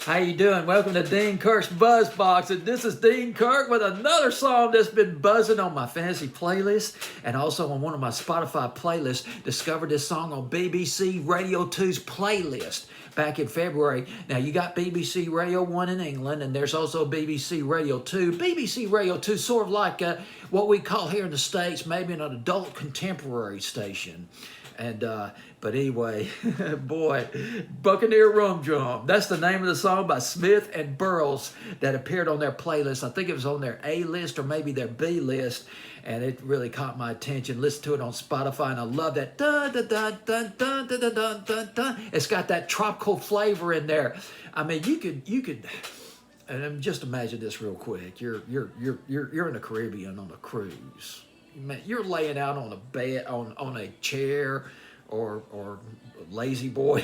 How you doing? Welcome to Dean Kirk's Buzzbox, and this is Dean Kirk with another song that's been buzzing on my fantasy playlist and also on one of my Spotify playlists. Discovered this song on BBC Radio 2's playlist back in February. Now, you got BBC Radio 1 in England, and there's also BBC Radio 2. BBC Radio 2 sort of like what we call here in the States maybe an adult contemporary station. And but anyway, boy, Buccaneer Rum Drum. That's the name of the song by Smith and Burrows that appeared on their playlist. I think it was on their A list or maybe their B list, and it really caught my attention. Listen to it on Spotify, and I love that dun dun dun dun dun dun dun dun dun dun. It's got that tropical flavor in there. I mean, you could. And just imagine this real quick. You're in the Caribbean on a cruise. You're laying out on a bed, on a chair, or lazy boy,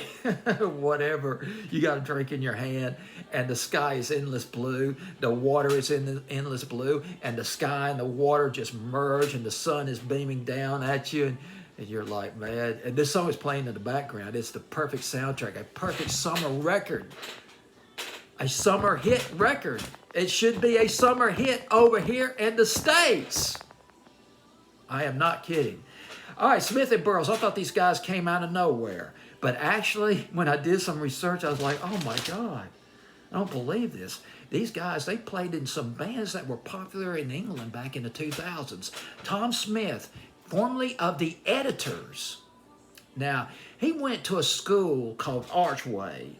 whatever. You got a drink in your hand, and the sky is endless blue. The water is in endless blue, and the sky and the water just merge, and the sun is beaming down at you, and you're like, man. And this song is playing in the background. It's the perfect soundtrack, a perfect summer record, a summer hit record. It should be a summer hit over here in the States. I am not kidding. All right, Smith and Burrows. I thought these guys came out of nowhere. But actually, when I did some research, I was like, oh my God, I don't believe this. These guys, they played in some bands that were popular in England back in the 2000s. Tom Smith, formerly of the Editors. Now, he went to a school called Archway.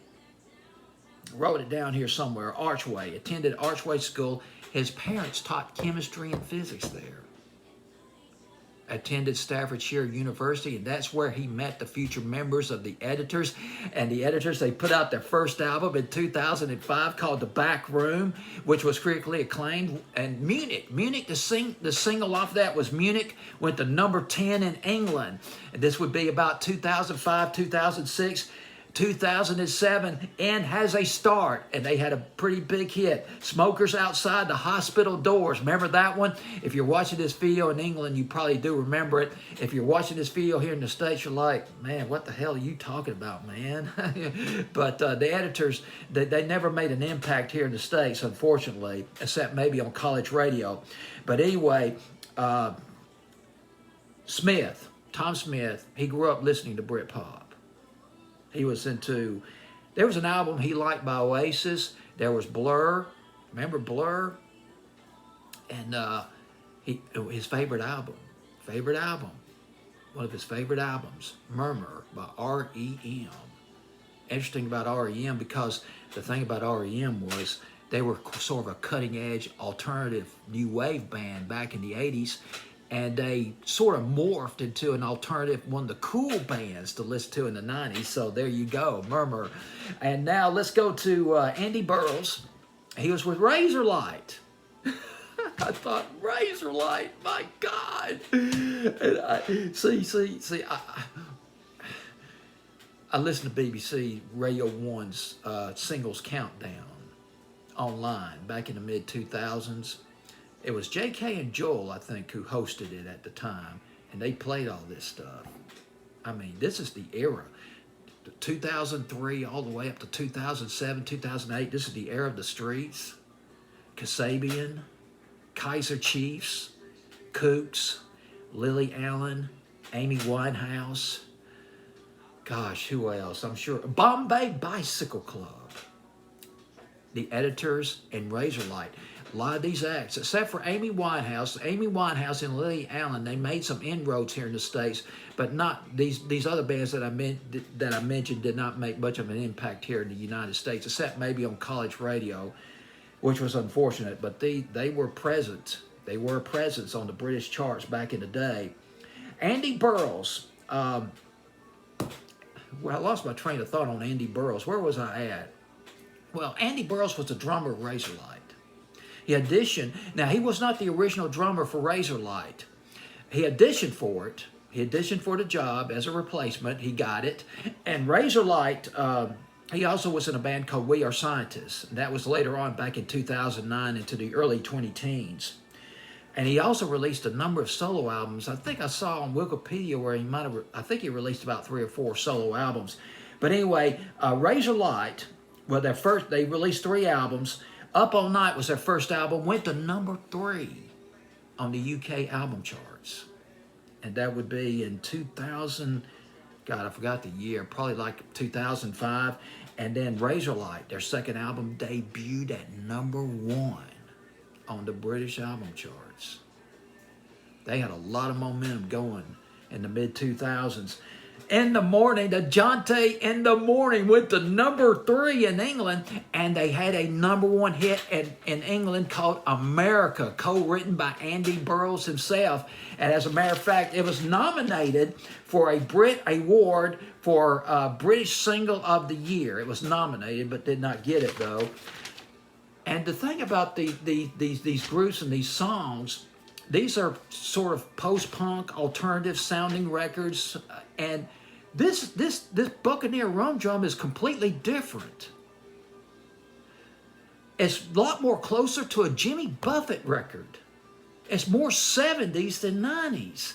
Wrote it down here somewhere, Archway. Attended Archway School. His parents taught chemistry and physics there. Attended Staffordshire University, and that's where he met the future members of the Editors. And the Editors, they put out their first album in 2005 called The Back Room, which was critically acclaimed. And Munich, the single off that was Munich, went to number 10 in England. And this would be about 2005, 2006. 2007, and has a start, and they had a pretty big hit. Smokers Outside the Hospital Doors. Remember that one? If you're watching this video in England, you probably do remember it. If you're watching this video here in the States, you're like, man, what the hell are you talking about, man? But the Editors, they never made an impact here in the States, unfortunately, except maybe on college radio. But anyway, Tom Smith, he grew up listening to Britpop. He was into, there was an album he liked by Oasis. There was Blur. Remember Blur? And his favorite album, one of his favorite albums, Murmur by R.E.M. Interesting about R.E.M. because the thing about R.E.M. was they were sort of a cutting-edge alternative new wave band back in the 80s. And they sort of morphed into an alternative, one of the cool bands to listen to in the 90s. So there you go, Murmur. And now let's go to Andy Burrows. He was with Razorlight. I thought, Razorlight, my God. And I listened to BBC Radio 1's Singles Countdown online back in the mid-2000s. It was J.K. and Joel, I think, who hosted it at the time, and they played all this stuff. I mean, this is the era. 2003 all the way up to 2007, 2008. This is the era of the Streets. Kasabian, Kaiser Chiefs, Kooks, Lily Allen, Amy Winehouse. Gosh, who else? I'm sure. Bombay Bicycle Club. The Editors and Razorlight. A lot of these acts, except for Amy Winehouse and Lily Allen, they made some inroads here in the States, but not these other bands that I mentioned did not make much of an impact here in the United States, except maybe on college radio, which was unfortunate. But they were present. They were a presence on the British charts back in the day. Andy Burrows. Well, I lost my train of thought on Andy Burrows. Where was I at? Well, Andy Burrows was the drummer of Razorlight. He auditioned. Now, he was not the original drummer for Razorlight. He auditioned for it. He auditioned for the job as a replacement. He got it. And Razorlight, he also was in a band called We Are Scientists. And that was later on back in 2009 into the early 2010s. And he also released a number of solo albums. I think I saw on Wikipedia where I think he released about 3 or 4 solo albums. But anyway, Razorlight well, they released 3 albums. Up All Night was their first album, went to number 3 on the UK album charts. And that would be in 2000, God, I forgot the year, probably like 2005. And then Razorlight, their second album, debuted at number 1 on the British album charts. They had a lot of momentum going in the mid-2000s. In the Morning, the Jante In the Morning went to number 3 in England, and they had a number 1 hit in England called America, co-written by Andy Burrows himself. And as a matter of fact, it was nominated for a Brit Award for British Single of the Year. It was nominated, but did not get it, though. And the thing about these groups and these songs, these are sort of post-punk, alternative-sounding records, and this Buccaneer rum drum is completely different. It's a lot more closer to a Jimmy Buffett record. It's more 70s than 90s.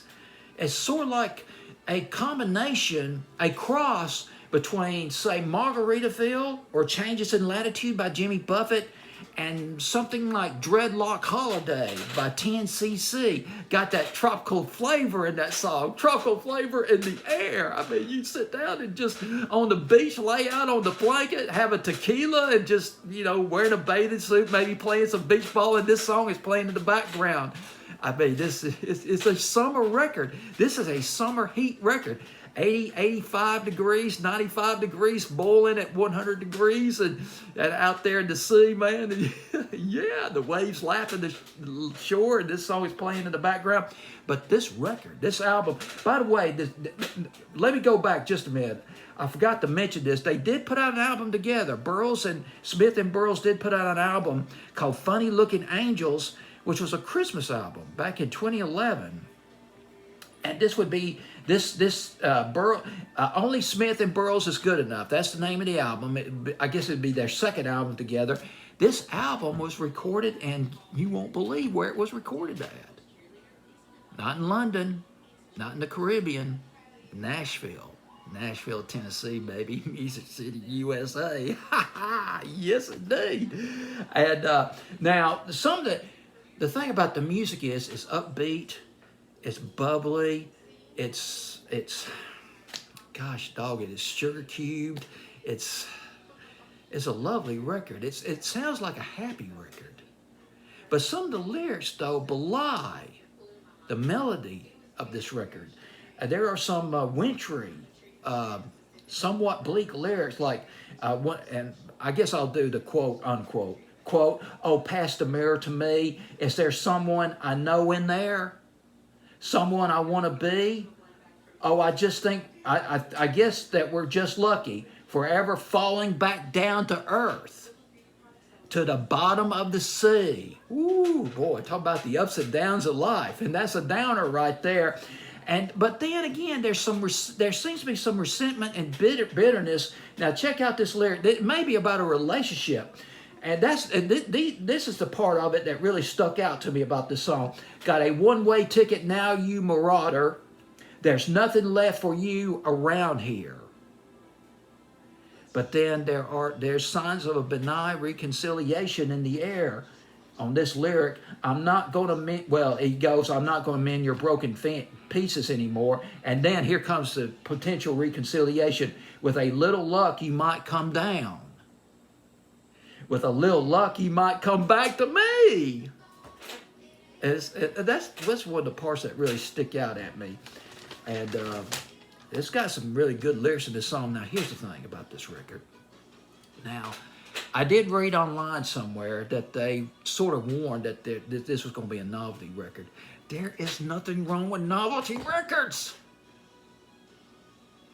It's sort of like a combination, a cross between, say, Margaritaville or Changes in Latitude by Jimmy Buffett and something like Dreadlock Holiday by 10cc. Got that tropical flavor in that song. Tropical flavor in the air. I mean, you sit down and just on the beach, lay out on the blanket, have a tequila, and just, wearing a bathing suit, maybe playing some beach ball, and this song is playing in the background. I mean, it's a summer record. This is a summer heat record. 80, 85 degrees, 95 degrees, boiling at 100 degrees, and out there in the sea, man. And yeah, the waves lapping the shore, and this song is playing in the background. But this record, this album, by the way, let me go back just a minute. I forgot to mention this. They did put out an album together. Smith and Burrows did put out an album called Funny Looking Angels, which was a Christmas album back in 2011. And this would be Only Smith and Burrows is Good Enough. That's the name of the album. I guess it'd be their second album together. This album was recorded, and you won't believe where it was recorded at. Not in London, not in the Caribbean, Nashville, Tennessee, baby. Music City, USA. Yes, indeed. And now, the thing about the music is upbeat. It's bubbly. It's gosh dog it, it's sugar cubed. It's a lovely record. It sounds like a happy record. But some of the lyrics, though, belie the melody of this record. There are some wintry, somewhat bleak lyrics, like, and I guess I'll do the quote, unquote. Quote, "Oh, pass the mirror to me. Is there someone I know in there? Someone I want to be? Oh, I just think, I guess that we're just lucky, forever falling back down to earth, to the bottom of the sea." Ooh, boy, talk about the ups and downs of life. And that's a downer right there. But then again, there seems to be some resentment and bitterness. Now, check out this lyric. It may be about a relationship. And this is the part of it that really stuck out to me about this song. Got a one-way ticket now, you marauder. There's nothing left for you around here. But then there's signs of a benign reconciliation in the air on this lyric. I'm not going to mend, well, he goes, I'm not going to mend your broken pieces anymore. And then here comes the potential reconciliation. With a little luck, you might come down. With a little luck, you might come back to me. That's one of the parts that really stick out at me. And it's got some really good lyrics in this song. Now, here's the thing about this record. Now, I did read online somewhere that they sort of warned that this was going to be a novelty record. There is nothing wrong with novelty records.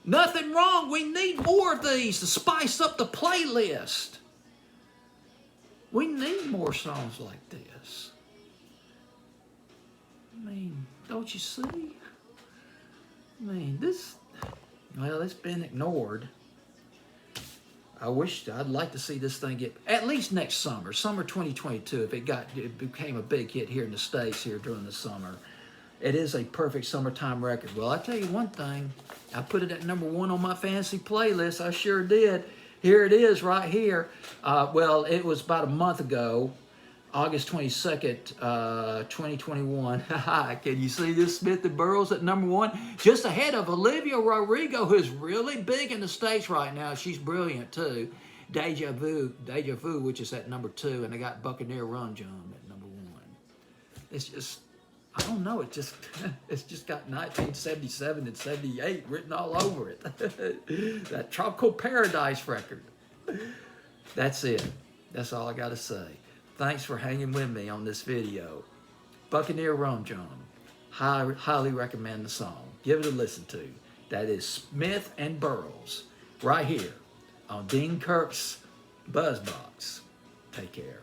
Nothing wrong. We need more of these to spice up the playlist. We need more songs like this. I mean, don't you see? I mean, it's been ignored. I'd like to see this thing get, at least next summer 2022, if it became a big hit here in the States here during the summer. It is a perfect summertime record. Well, I tell you one thing, I put it at number 1 on my fantasy playlist. I sure did. Here it is right here. Well, it was about a month ago, August 22nd, 2021. Can you see this? Smith and Burrows at number 1, just ahead of Olivia Rodrigo, who's really big in the States right now. She's brilliant too. Deja Vu, which is at number 2, and they got Buccaneer Run Jump at number 1. It's just, I don't know. It just, it's just got 1977 and 78 written all over it. That Tropical Paradise record. That's it. That's all I got to say. Thanks for hanging with me on this video. Buccaneer Rum Jump. Highly recommend the song. Give it a listen to. That is Smith and Burrows right here on Dean Kirk's Buzzbox. Take care.